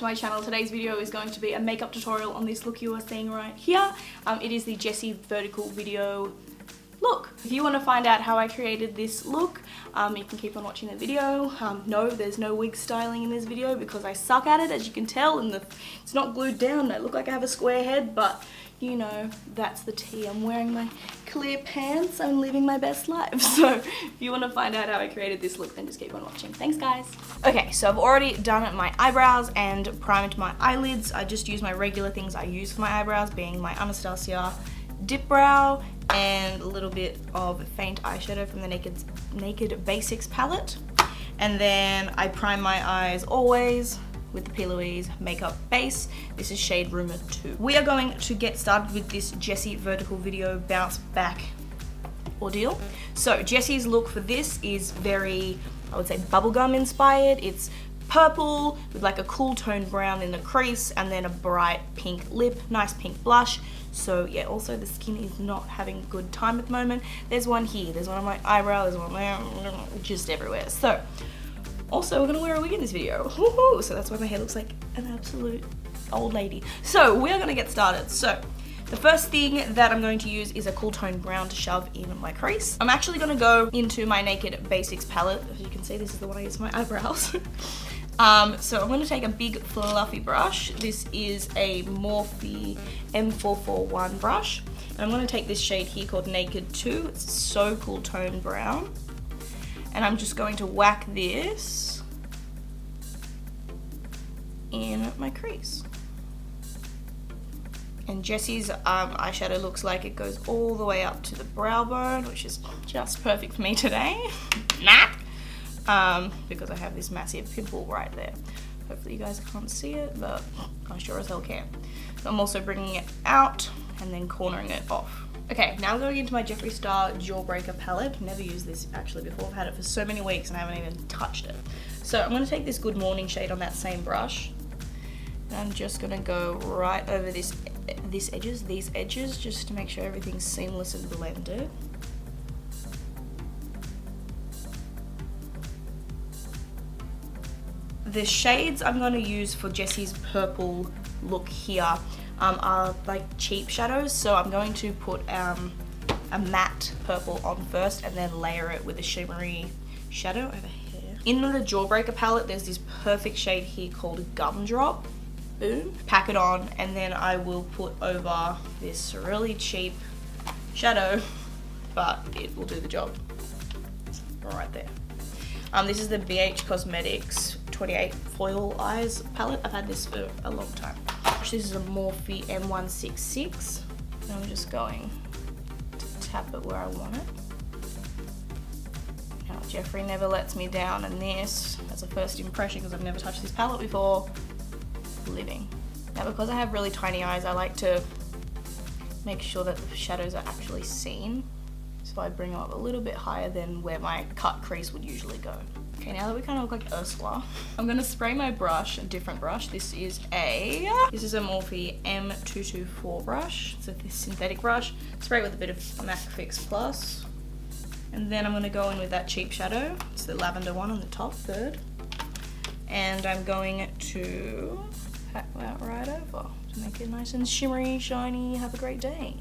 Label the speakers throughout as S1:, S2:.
S1: my channel. Today's video is going to be a makeup tutorial on this look you are seeing right here. It is the Jesy vertical video look. If you want to find out how I created this look, you can keep on watching the video. No, there's no wig styling in this video because I suck at it, as you can tell, and it's not glued down. I look like I have a square head, but you know, that's the tea. I'm wearing my clear pants. I'm living my best life. So if you want to find out how I created this look, then just keep on watching. Thanks, guys. Okay, so I've already done my eyebrows and primed my eyelids. I just use my regular things I use for my eyebrows, being my Anastasia Dip Brow and a little bit of faint eyeshadow from the Naked Basics palette. And then I prime my eyes always with the P. Louise makeup base. This is shade Rumor 2. We are going to get started with this Jesy vertical video bounce back ordeal. So Jesy's look for this is very, I would say, bubblegum inspired. It's purple with like a cool tone brown in the crease and then a bright pink lip, nice pink blush. So yeah, also the skin is not having a good time at the moment. There's one here, there's one on my eyebrow, there's one there, just everywhere. So also, we're gonna wear a wig in this video. Woohoo! So that's why my hair looks like an absolute old lady. So we're gonna get started. So the first thing that I'm going to use is a cool tone brown to shove in my crease. I'm actually gonna go into my Naked Basics palette. As you can see, this is the one I use for my eyebrows. So I'm gonna take a big fluffy brush. This is a Morphe M441 brush. And I'm gonna take this shade here called Naked 2. It's so cool tone brown. And I'm just going to whack this in my crease. And Jesy's eyeshadow looks like it goes all the way up to the brow bone, which is just perfect for me today. Because I have this massive pimple right there. Hopefully you guys can't see it, but I sure as hell can. So I'm also bringing it out and then cornering it off. Okay, now I'm going into my Jeffree Star Jawbreaker palette. Never used this actually before. I've had it for so many weeks and I haven't even touched it. So I'm going to take this Good Morning shade on that same brush. And I'm just going to go right over these edges, just to make sure everything's seamless and blended. The shades I'm going to use for Jesy's purple look here are like cheap shadows, so I'm going to put a matte purple on first and then layer it with a shimmery shadow over here. In the Jawbreaker palette, there's this perfect shade here called Gumdrop. Boom. Pack it on, and then I will put over this really cheap shadow, but it will do the job. Right there. This is the BH Cosmetics 28 Foil Eyes palette. I've had this for a long time. This is a Morphe M166. And I'm just going to tap it where I want it. Now, Jeffree never lets me down, and this, as a first impression, because I've never touched this palette before, living. Now, because I have really tiny eyes, I like to make sure that the shadows are actually seen. So I bring them up a little bit higher than where my cut crease would usually go. Okay, now that we kind of look like Ursula, I'm gonna spray my brush, a different brush. This is a Morphe M224 brush. It's a synthetic brush. Spray it with a bit of MAC Fix Plus. And then I'm gonna go in with that cheap shadow. It's the lavender one on the top, third. And I'm going to pack that right over to make it nice and shimmery, shiny. Have a great day.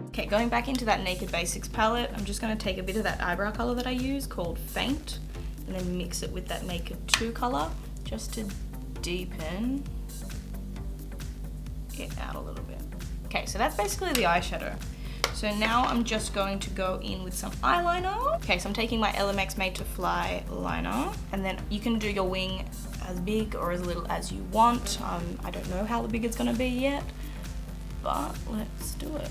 S1: Okay, going back into that Naked Basics palette, I'm just going to take a bit of that eyebrow color that I use called Faint and then mix it with that Naked 2 color just to deepen it out a little bit. Okay, so that's basically the eyeshadow. So now I'm just going to go in with some eyeliner. Okay, so I'm taking my LMX Made to Fly liner, and then you can do your wing as big or as little as you want. I don't know how big it's going to be yet, but let's do it.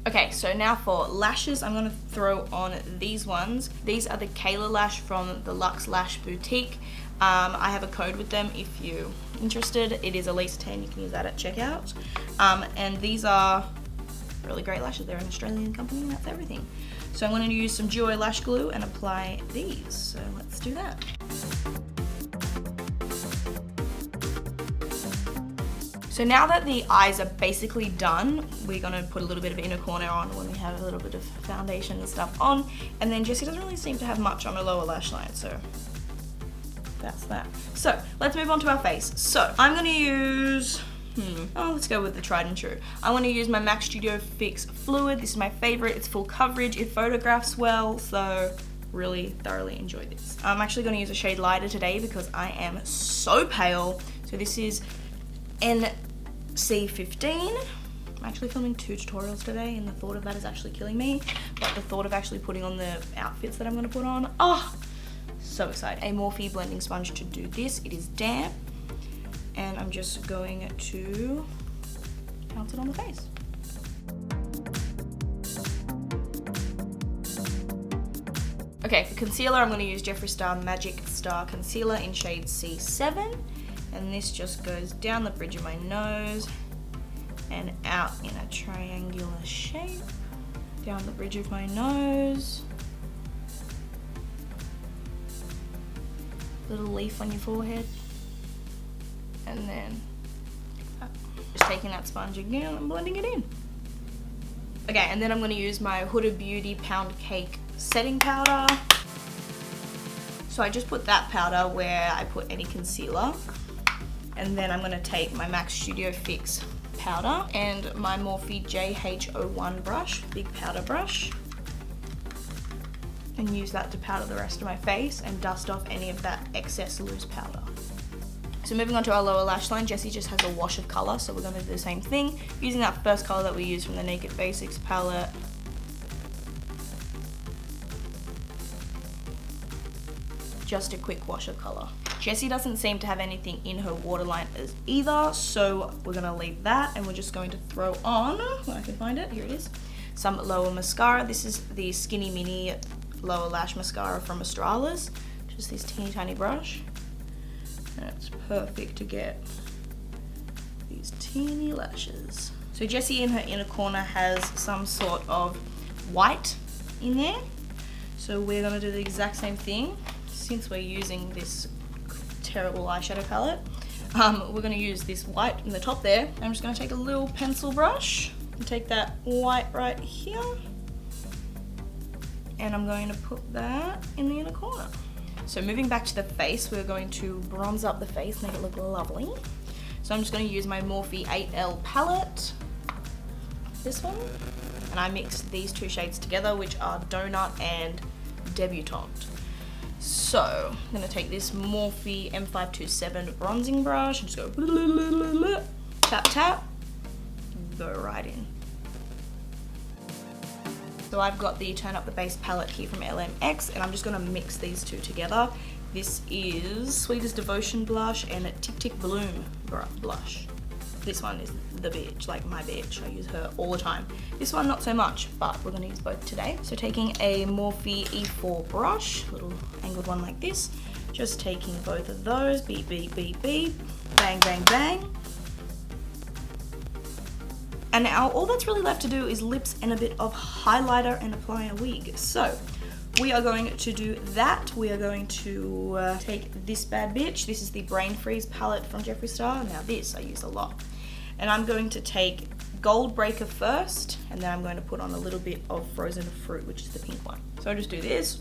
S1: Okay, so now for lashes, I'm gonna throw on these ones. These are the Kayla Lash from the Luxe Lash Boutique. I have a code with them if you're interested. It is Elise 10, you can use that at checkout. And these are really great lashes. They're an Australian company and that's everything. So I'm gonna use some Duo Lash Glue and apply these. So let's do that. So now that the eyes are basically done, we're gonna put a little bit of inner corner on when we have a little bit of foundation and stuff on. And then Jesy doesn't really seem to have much on her lower lash line, so that's that. So let's move on to our face. So I'm gonna use, let's go with the tried and true. I want to use my MAC Studio Fix Fluid. This is my favorite. It's full coverage. It photographs well, so really thoroughly enjoy this. I'm actually going to use a shade lighter today because I am so pale. So this is NC15. I'm actually filming 2 tutorials today and the thought of that is actually killing me. But the thought of actually putting on the outfits that I'm going to put on, oh, so excited. A Morphe blending sponge to do this. It is damp. And I'm just going to pounce it on the face. Okay, for concealer, I'm going to use Jeffree Star Magic Star Concealer in shade C7. And this just goes down the bridge of my nose and out in a triangular shape. Down the bridge of my nose. Little leaf on your forehead. And then just taking that sponge again and blending it in. Okay, and then I'm going to use my Huda Beauty Pound Cake setting powder. So I just put that powder where I put any concealer. And then I'm going to take my MAC Studio Fix powder and my Morphe JH01 brush, big powder brush, and use that to powder the rest of my face and dust off any of that excess loose powder. So moving on to our lower lash line, Jesy just has a wash of colour, so we're going to do the same thing. Using that first colour that we used from the Naked Basics palette. Just a quick wash of colour. Jesy doesn't seem to have anything in her waterline either, so we're going to leave that and we're just going to throw on, when I can find it, here it is, some lower mascara. This is the Skinny Mini Lower Lash Mascara from Australis. Just this teeny tiny brush. And it's perfect to get these teeny lashes. So Jesy in her inner corner has some sort of white in there. So we're going to do the exact same thing. Since we're using this terrible eyeshadow palette, we're going to use this white in the top there. I'm just going to take a little pencil brush and take that white right here. And I'm going to put that in the inner corner. So moving back to the face, we're going to bronze up the face, make it look lovely. So I'm just going to use my Morphe 8L palette, this one, and I mixed these 2 shades together, which are Donut and Debutante. So I'm going to take this Morphe M527 bronzing brush and just go blah, blah, blah, blah, blah, tap tap, go right in. So I've got the Turn Up the Base palette here from LMX, and I'm just going to mix these 2 together. This is Sweetest Devotion blush and a Tick Tick Bloom blush. This one is the bitch, like my bitch. I use her all the time. This one not so much, but we're going to use both today. So taking a Morphe E4 brush, little angled one like this, just taking both of those, beep, beep, beep, beep, bang, bang, bang. And now all that's really left to do is lips and a bit of highlighter and apply a wig. So we are going to do that. We are going to take this bad bitch. This is the Brain Freeze palette from Jeffree Star. Now this I use a lot. And I'm going to take Gold Breaker first, and then I'm going to put on a little bit of Frozen Fruit, which is the pink one. So I just do this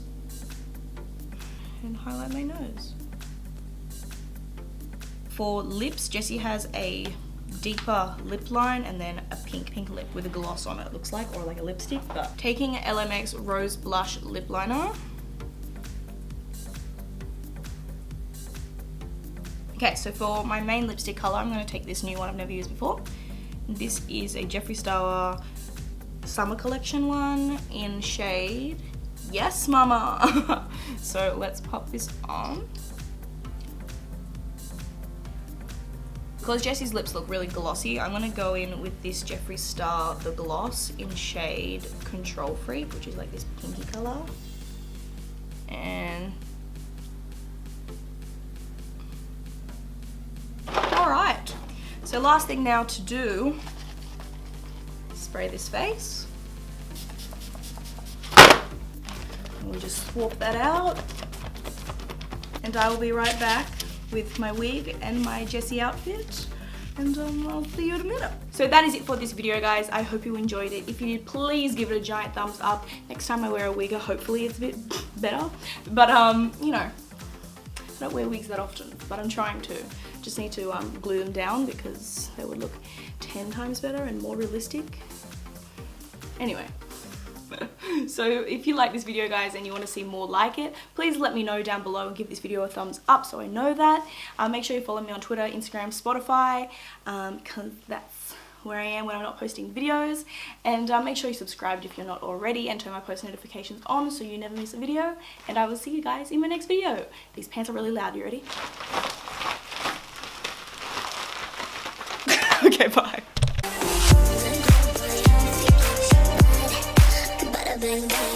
S1: and highlight my nose. For lips, Jesy has a deeper lip line and then a pink lip with a gloss on it, looks like, or like a lipstick. But taking LMX Rose Blush Lip Liner. Okay, so for my main lipstick color, I'm going to take this new one I've never used before. This is a Jeffree Star Summer Collection one in shade Yes Mama. So let's pop this on. Because Jesy's lips look really glossy, I'm going to go in with this Jeffree Star The Gloss in shade Control Freak, which is like this pinky color. And alright, so last thing now to do, spray this face. And we just swap that out. And I will be right back with my wig and my Jesy outfit and I'll see you in a minute. So that is it for this video, guys. I hope you enjoyed it. If you did, please give it a giant thumbs up. Next time I wear a wig, hopefully it's a bit better. But you know, I don't wear wigs that often, but I'm trying to. Just need to glue them down because they would look 10 times better and more realistic. Anyway. So if you like this video, guys, and you want to see more like it, please let me know down below and give this video a thumbs up so I know that. Make sure you follow me on Twitter, Instagram, Spotify, because that's where I am when I'm not posting videos. And make sure you subscribed if you're not already, and turn my post notifications on so you never miss a video. And I will see you guys in my next video. These pants are really loud. You ready? Okay, bye.
S2: Bang, bang.